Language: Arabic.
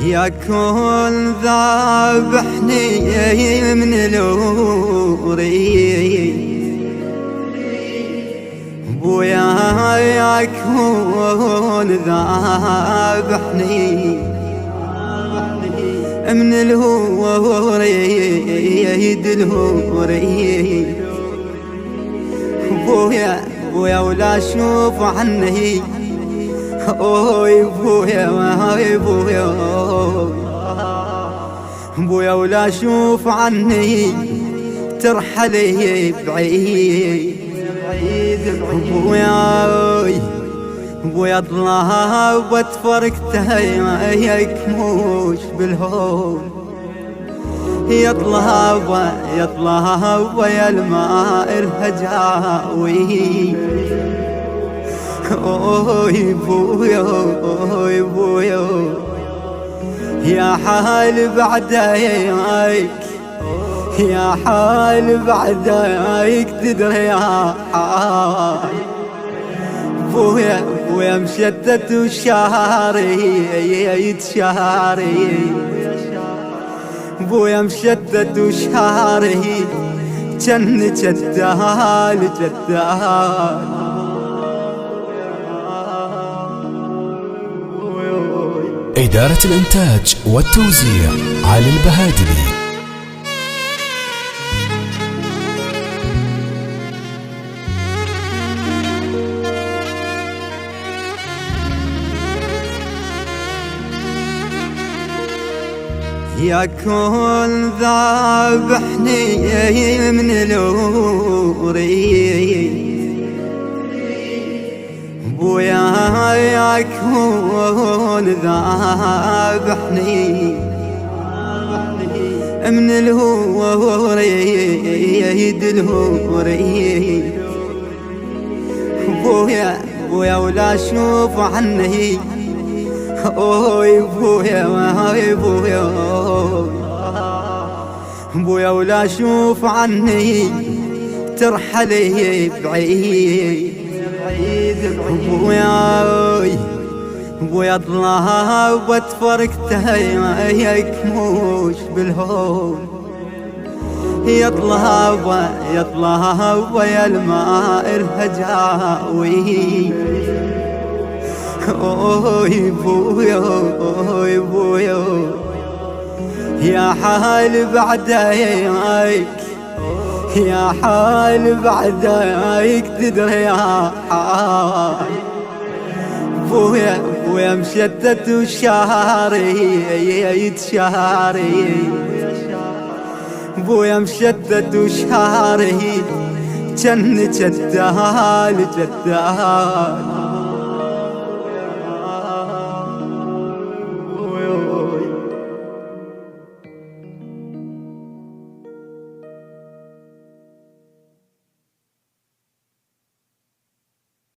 يا كل ذابحني من الوري بويا يا كل ذابحني من الوريد الهوري بويا ولا اشوف عني اوي بويا بويا ولا اشوف عني ترحلي بعيد بويا اطلع واتفرقته يكموش بالهول يطلع ويا الماء الهجاوي اوي بويا يا حال بعدايك يا حال بعدايك تدري يا حال بويا مشتت وشاري يتشاري بويا مشتت وشاري جن جدال إدارة الإنتاج والتوزيع علي البهادلي. يا كل ذابحني من الوري بويا يا كل ذابحني من الوريد الهوري بويا ولا اشوف عني اوي بويا بويا ولا اشوف عني ترحلي بعيد بويا اطلع واتفرقته يكموش بالهول يطلع ويا الماء الهجاوي اوي بويا يا حال بعدايك يا حال بعدايك تدري يا حال بويا مشتت وشاري يتشاري بويا مشتت وشاري جن جدال